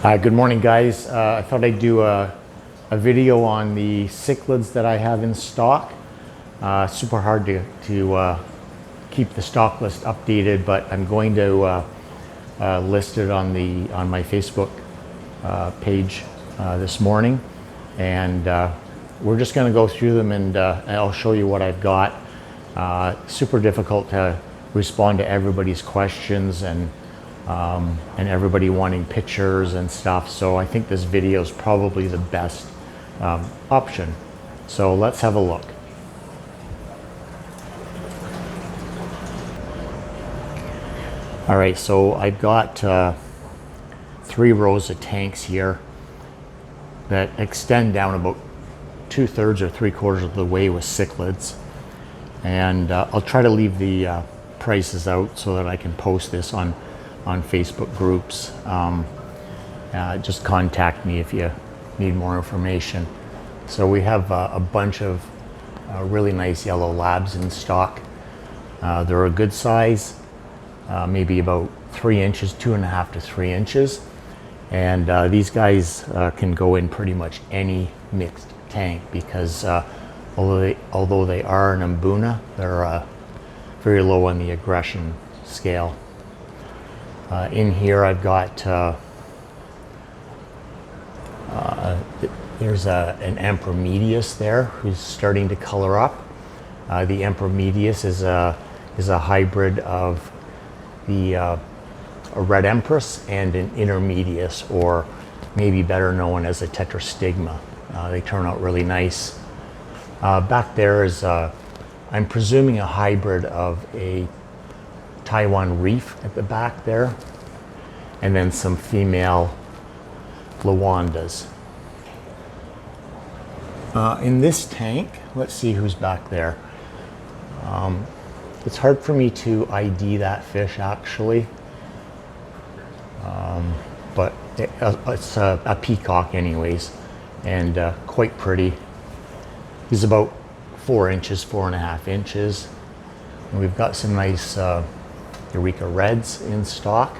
Good morning, guys. I thought I'd do a video on the cichlids that I have in stock. Super hard to keep the stock list updated, but I'm going to list it on my Facebook page this morning, and we're just going to go through them, and I'll show you what I've got. Super difficult to respond to everybody's questions and everybody wanting pictures and stuff. So I think this video is probably the best option. So let's have a look. All right, so I've got 3 rows of tanks here that extend down about 2/3 or 3/4 of the way with cichlids. And I'll try to leave the prices out so that I can post this on Facebook groups. Just contact me if you need more information. So we have a bunch of really nice yellow labs in stock. They're a good size, maybe about 3 inches, 2.5 to 3 inches. And these guys can go in pretty much any mixed tank because although they are an mbuna, they're very low on the aggression scale. In here I've got, there's an Empromedius there who's starting to color up. The Empromedius is a hybrid of a Red Empress and an Intermedius, or maybe better known as a Tetrastigma. They turn out really nice. Back there is, I'm presuming, a hybrid of a Taiwan Reef at the back there, and then some female Lawandas. In this tank, let's see who's back there. It's hard for me to ID that fish actually, but it's a peacock anyways, and quite pretty. He's about 4 inches, 4.5 inches. And we've got some nice Eureka Reds in stock.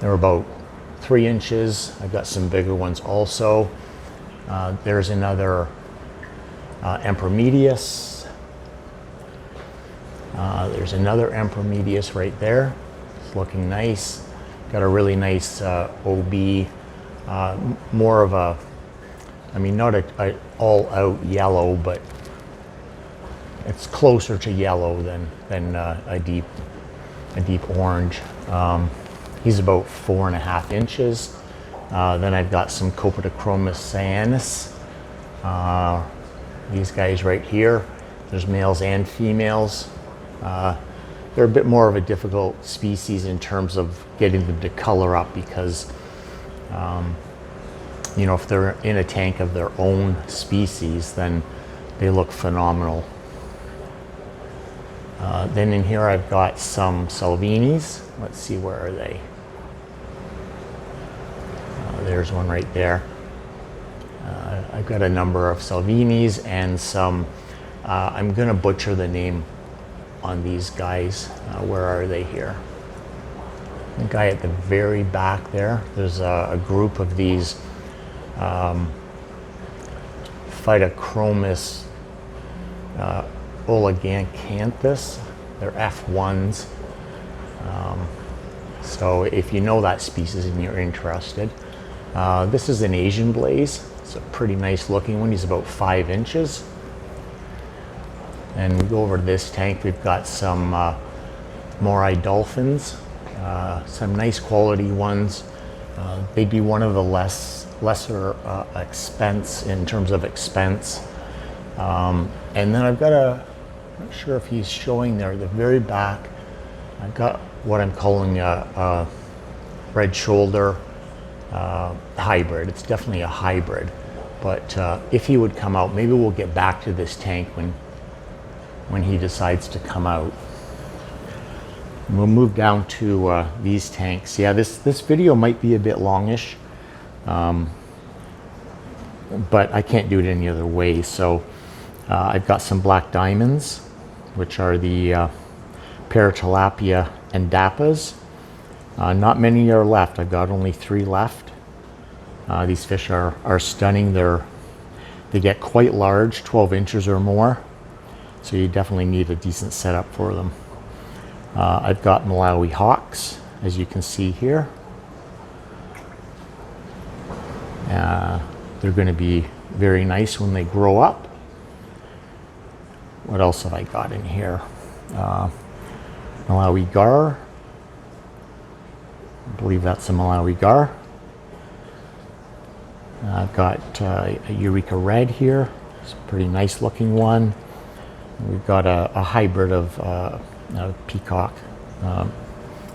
They're about 3 inches. I've got some bigger ones also. There's another Empromedius. There's another Empromedius right there. It's looking nice. Got a really nice OB. More of a, I mean, not a all-out yellow, but it's closer to yellow than a deep orange. He's about 4.5 inches. Then I've got some Cichlid cyanis. These guys right here. There's males and females. They're a bit more of a difficult species in terms of getting them to color up because, you know, if they're in a tank of their own species, then they look phenomenal. Then in here I've got some Salvinis. Let's see, where are they? There's one right there. I've got a number of Salvinis and some, I'm gonna butcher the name on these guys. Where are they here? The guy at the very back there. There's a group of these Phytochromis Oligancanthus. They're F1s. So if you know that species and you're interested, this is an Asian blaze. It's a pretty nice looking one. He's about 5 inches. And we go over to this tank. We've got some Morai dolphins, some nice quality ones. They'd be one of the lesser expense in terms of expense. And then I've got I'm not sure if he's showing there at the very back. I've got what I'm calling a red shoulder hybrid. It's definitely a hybrid, but if he would come out, maybe we'll get back to this tank when he decides to come out. And we'll move down to these tanks. Yeah, this video might be a bit longish, but I can't do it any other way. So I've got some black diamonds, which are the Paratilapia endapas. Not many are left. I've got only 3 left. These fish are stunning. They get quite large, 12 inches or more. So you definitely need a decent setup for them. I've got Malawi Hawks, as you can see here. They're going to be very nice when they grow up. What else have I got in here? Malawi Gar. I believe that's a Malawi Gar. I've got a Eureka Red here. It's a pretty nice looking one. We've got a hybrid of a peacock.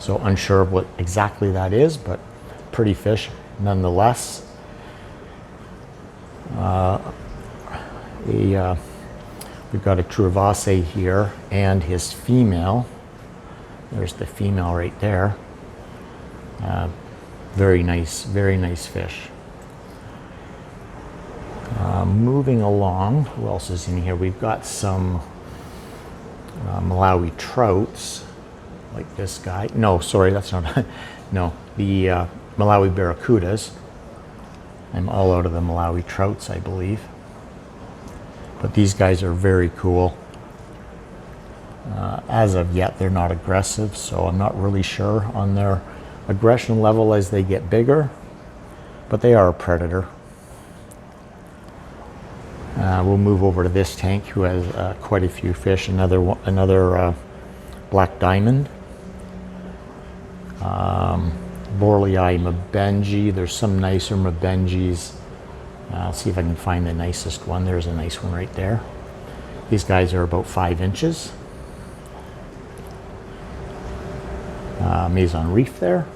So unsure of what exactly that is, but pretty fish nonetheless. We've got a Truvase here and his female. There's the female right there. Very nice fish. Moving along, who else is in here? We've got some Malawi Trouts, like this guy. No, sorry, that's not, no, the Malawi Barracudas. I'm all out of the Malawi Trouts, I believe. But these guys are very cool. As of yet, they're not aggressive, so I'm not really sure on their aggression level as they get bigger, but they are a predator. We'll move over to this tank, who has quite a few fish. Another black diamond. Barley Mabenji. There's some nicer Mabenjis. I'll see if I can find the nicest one. There's a nice one right there. These guys are about 5 inches. Maison Reef there.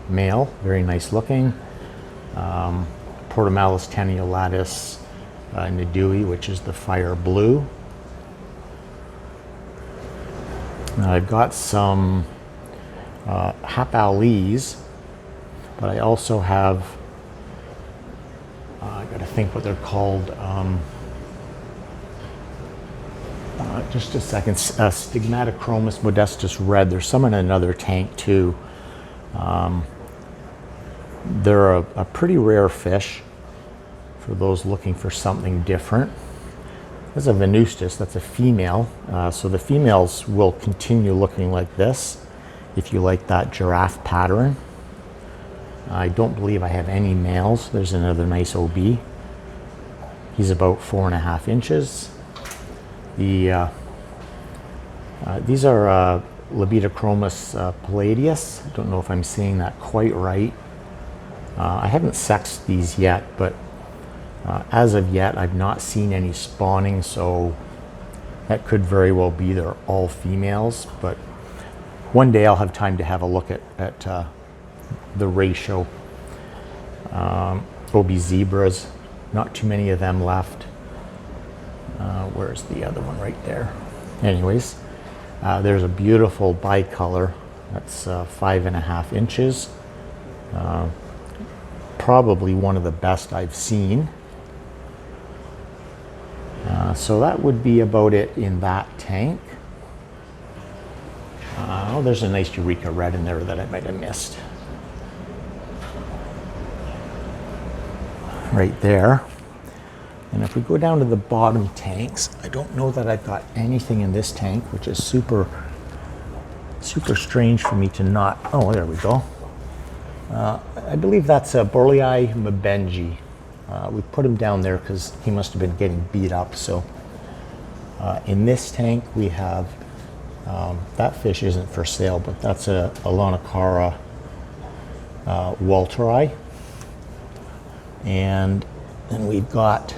Male, very nice looking. Portomalis taniolatus Nadui, which is the fire blue. I've got some Hapalis, but I also have, I got to think what they're called. Just a second. Stigmata Chromos Red. There's some in another tank too. They're a pretty rare fish for those looking for something different. There's a Venustus, that's a female. So the females will continue looking like this if you like that giraffe pattern. I don't believe I have any males. There's another nice OB. He's about 4.5 inches. These are Labida Chromos Palladius. I don't know if I'm saying that quite right. I haven't sexed these yet, but as of yet, I've not seen any spawning, so that could very well be they're all females. But one day I'll have time to have a look at the ratio. OB Zebras, not too many of them left. Where's the other one right there? Anyways, there's a beautiful bicolor. That's 5.5 inches. Probably one of the best I've seen. So that would be about it in that tank. Oh, there's a nice Eureka Red in there that I might have missed. Right there. And if we go down to the bottom tanks, I don't know that I've got anything in this tank, which is super strange for me to not. Oh, there we go. I believe that's a Barley Mabenji. We put him down there because he must have been getting beat up. So in this tank we have, that fish isn't for sale, but that's a Lanacara Walteri. And then we've got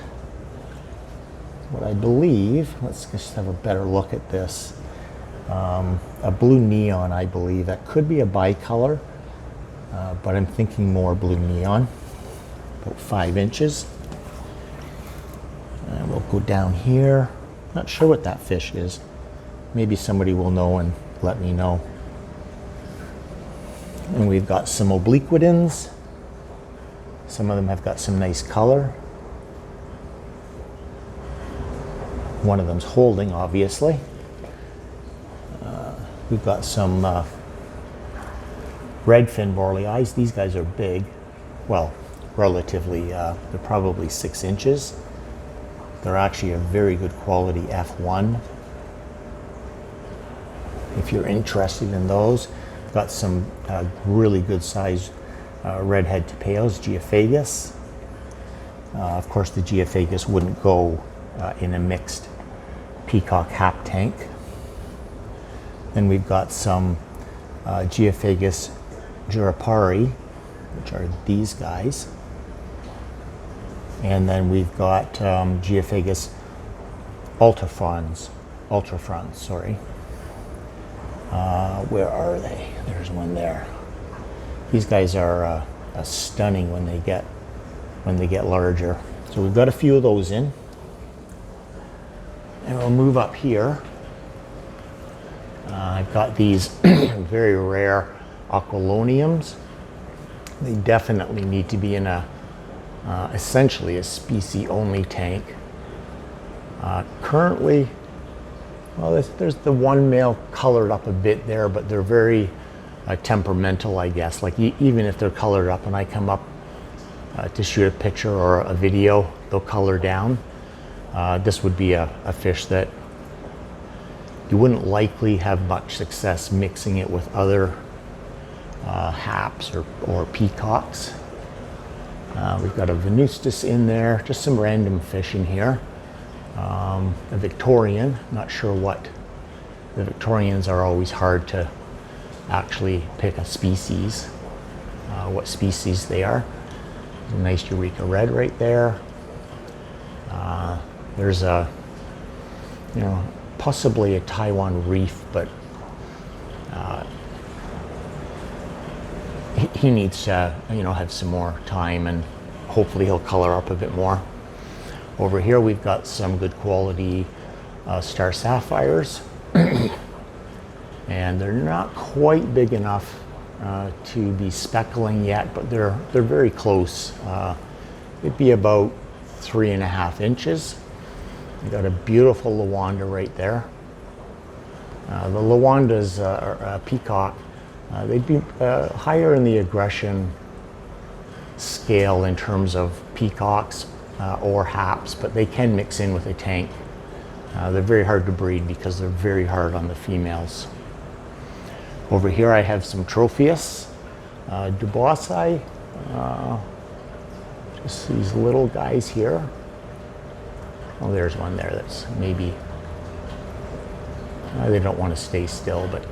what I believe, let's just have a better look at this, a blue neon, I believe. That could be a bicolor, but I'm thinking more blue neon, about 5 inches. And we'll go down here. Not sure what that fish is. Maybe somebody will know and let me know. And we've got some obliquidins. Some of them have got some nice color. One of them's holding, obviously. We've got some Redfin barley eyes. These guys are big. Well, relatively, they're probably 6 inches. They're actually a very good quality F1. If you're interested in those, got some really good size redhead tapeos, Geophagus. Of course, the Geophagus wouldn't go in a mixed peacock hap tank. Then we've got some Geophagus jurapari, which are these guys. And then we've got Geophagus ultrafrons, sorry. Where are they? There's one there. These guys are stunning when they get larger. So we've got a few of those in. And we'll move up here. I've got these very rare aquiloniums. They definitely need to be in essentially a species-only tank. Currently, well, there's the one male colored up a bit there, but they're very temperamental, I guess. Like even if they're colored up and I come up to shoot a picture or a video, they'll color down. This would be a fish that you wouldn't likely have much success mixing it with other haps or peacocks. We've got a Venustus in there, just some random fish in here. A Victorian, not sure what. The Victorians are always hard to actually pick a species, what species they are. There's a nice Eureka Red right there. There's possibly a Taiwan reef, but he needs to, have some more time, and hopefully he'll color up a bit more. Over here we've got some good quality star sapphires, and they're not quite big enough to be speckling yet, but they're very close. It'd be about 3.5 inches. You got a beautiful Lawanda right there. The Lawandas are peacock. They'd be higher in the aggression scale in terms of peacocks or haps, but they can mix in with a tank. They're very hard to breed because they're very hard on the females. Over here I have some Tropheus duboisi, just these little guys here. Oh, there's one there that's maybe, they don't want to stay still, but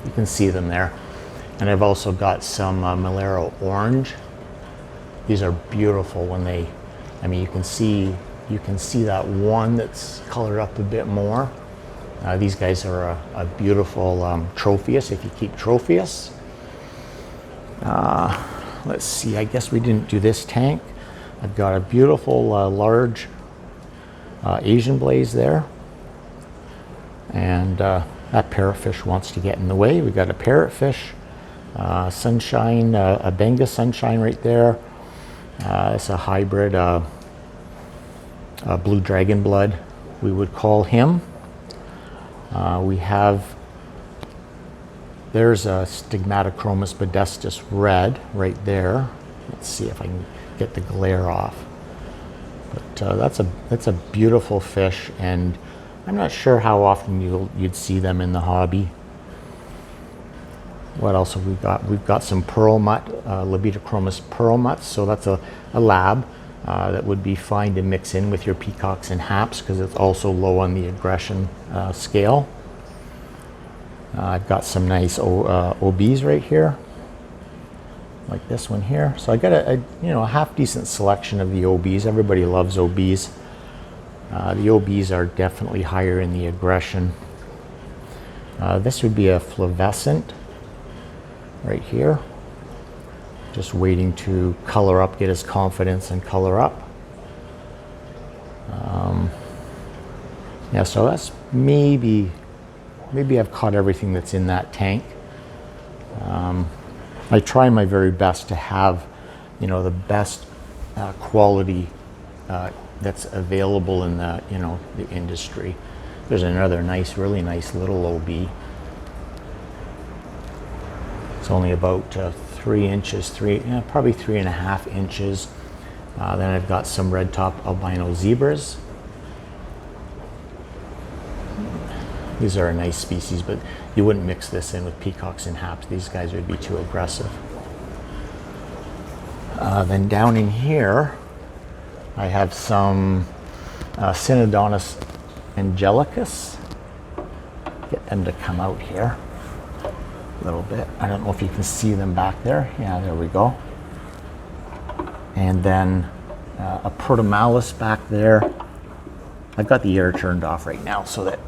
you can see them there. And I've also got some Malero orange. These are beautiful when they, you can see that one that's colored up a bit more. These guys are a beautiful Tropheus, if you keep Tropheus. Let's see, I guess we didn't do this tank. I've got a beautiful large Asian blaze there. And that parrotfish wants to get in the way. We've got a parrotfish, sunshine, a Benga sunshine right there. It's a hybrid blue dragon blood, we would call him. There's a Stigmata Chromos Red right there. Let's see if I can get the glare off. But that's a beautiful fish, and I'm not sure how often you'd see them in the hobby. What else have we got? We've got some pearl mutt, Libidochromos pearl mutts. So that's a lab that would be fine to mix in with your peacocks and haps because it's also low on the aggression scale. I've got some nice OBs right here, like this one here. So I got a half decent selection of the OBs. Everybody loves OBs. The OBs are definitely higher in the aggression. This would be a flavescent right here. Just waiting to color up, get his confidence and color up. Yeah, so that's maybe I've caught everything that's in that tank. I try my very best to have, the best quality that's available in the, the industry. There's another nice, really nice little OB. It's only about 3 inches, probably 3.5 inches. Then I've got some red top albino zebras. These are a nice species, but you wouldn't mix this in with peacocks and haps. These guys would be too aggressive. Then down in here, I have some Synodonis Angelicus. Get them to come out here a little bit. I don't know if you can see them back there. Yeah, there we go. And then a Protomalus back there. I've got the air turned off right now so that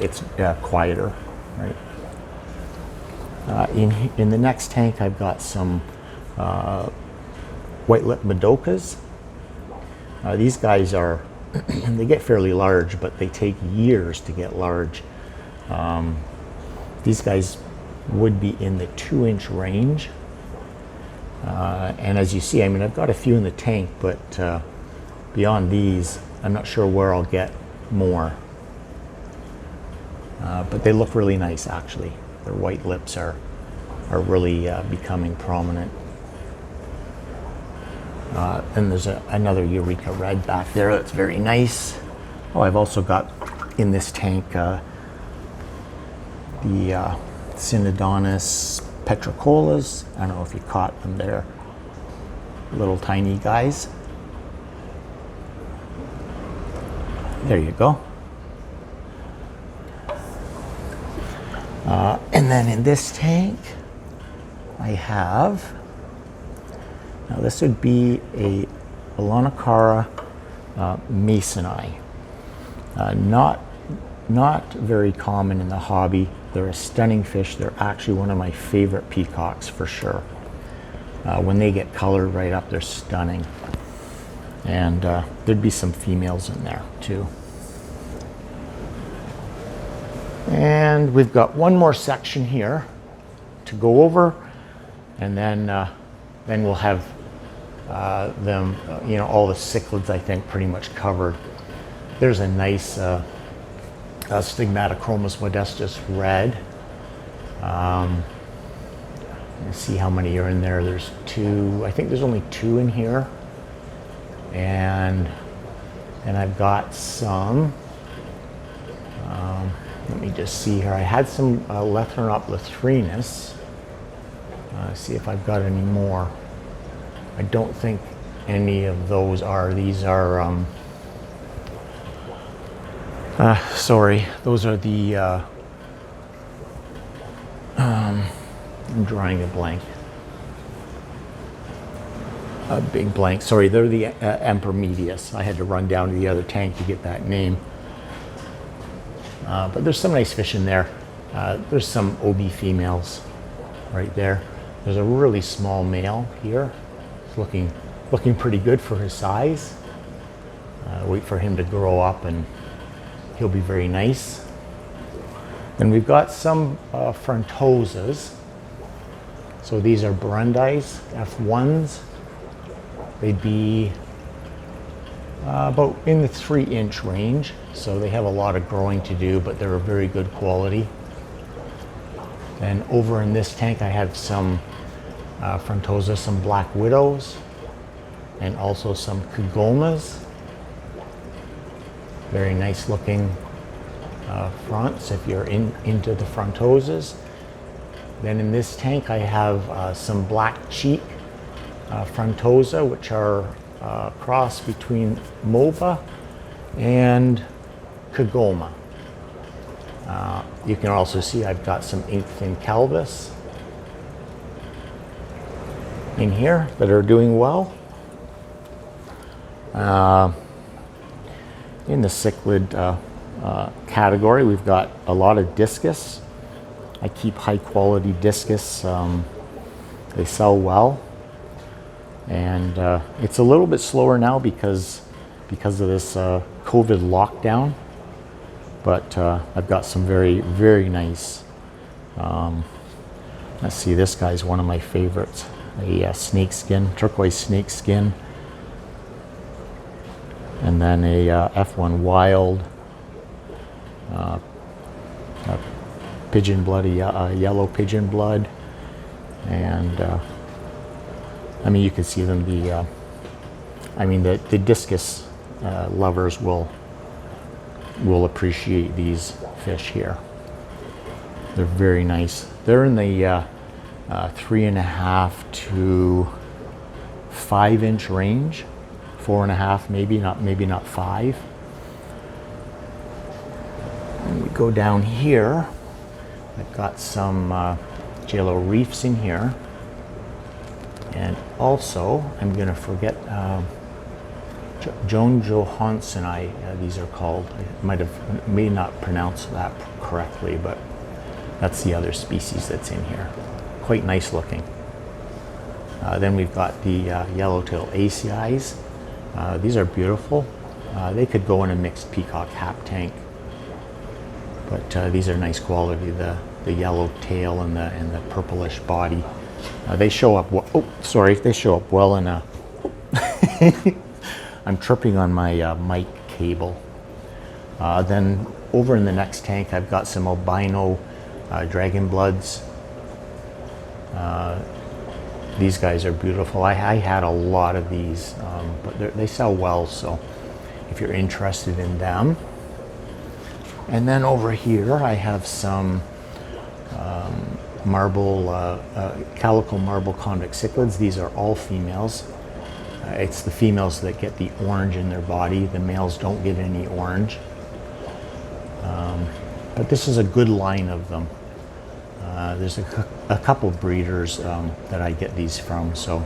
it's quieter, right? In the next tank, I've got some white-lipped Madocas. These guys are, they get fairly large, but they take years to get large. These guys would be in the 2-inch range. And as you see, I mean, I've got a few in the tank, but beyond these, I'm not sure where I'll get more. But they look really nice, actually. Their white lips are really becoming prominent. And there's another Eureka Red back there that's very nice. Oh, I've also got in this tank the Synodontis Petrocolas. I don't know if you caught them there. Little tiny guys. There you go. And then in this tank, I have, now this would be a Balonicara masoni. Not very common in the hobby. They're a stunning fish. They're actually one of my favorite peacocks for sure. When they get colored right up, they're stunning. And there'd be some females in there too. And we've got one more section here to go over, and then we'll have them, all the cichlids, I think, pretty much covered. There's a nice Stigmata Chromos Red. Let's see how many are in there. There's 2. I think there's only 2 in here, and I've got some. Let me just see here. I had some Lethronoplethrines. See if I've got any more. I don't think any of those are. These are, sorry, those are the, I'm drawing a blank. A big blank. Sorry, they're the Emperor Medius. I had to run down to the other tank to get that name. But there's some nice fish in there. There's some OB females right there. There's a really small male here. It's looking pretty good for his size. Wait for him to grow up and he'll be very nice. Then we've got some frontosas. So these are Burundis, F1s. They'd be about in the 3-inch range. So they have a lot of growing to do, but they're a very good quality. And over in this tank, I have some frontosa, some black widows, and also some kugomas. Very nice looking fronts if you're into the frontosas. Then in this tank, I have some black cheek frontosa, which are a cross between MOBA and Kagoma. You can also see I've got some ink-fin calvus in here that are doing well. In the cichlid category, we've got a lot of discus. I keep high quality discus. They sell well. And it's a little bit slower now because of this COVID lockdown. But I've got some very, very nice. Let's see, this guy's one of my favorites. A snakeskin, turquoise snakeskin. And then a F1 wild, pigeon blood, a yellow pigeon blood. And I mean, you can see them. The discus lovers will appreciate these fish here. They're very nice. They're in the 3.5 to 5 inch range, 4.5 maybe not 5. And we go down here. I've got some jello reefs in here, and also I'm gonna forget Joan Johansson. These are called. I may not pronounce that correctly, but that's the other species that's in here. Quite nice looking. Then we've got the Yellowtail Aci. These are beautiful. They could go in a mixed peacock hap tank, but these are nice quality. The yellow tail and the purplish body. They show up. They show up well in a. I'm tripping on my mic cable. Then over in the next tank, I've got some albino dragon bloods. These guys are beautiful. I had a lot of these, but they sell well, so if you're interested in them. And then over here I have some Calico marble convic cichlids. These are all females. It's the females that get the orange in their body. The males don't get any orange. But this is a good line of them. There's a couple breeders that I get these from. So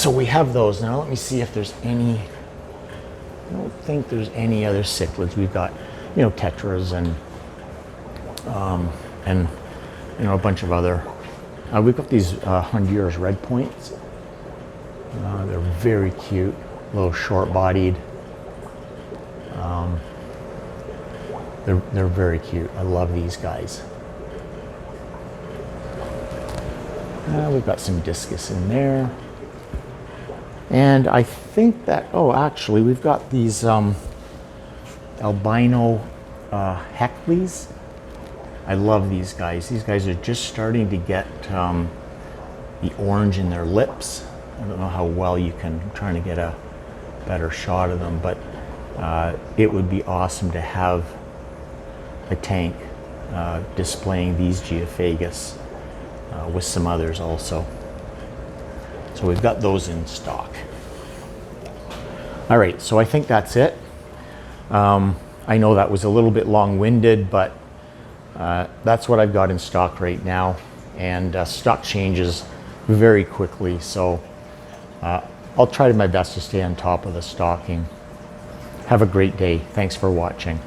we have those. Now let me see if there's any. I don't think there's any other cichlids. We've got, tetras and a bunch of other. We've got these Honduras red points. They're very cute, a little short-bodied. They're very cute. I love these guys. We've got some discus in there. And I think that, actually, we've got these albino Cichlids. I love these guys. These guys are just starting to get the orange in their lips. I don't know how well you can. I'm trying to get a better shot of them, but it would be awesome to have a tank displaying these Geophagus with some others also. So we've got those in stock. All right, so I think that's it. I know that was a little bit long-winded, but that's what I've got in stock right now, and stock changes very quickly, so I'll try my best to stay on top of the stocking. Have a great day. Thanks for watching.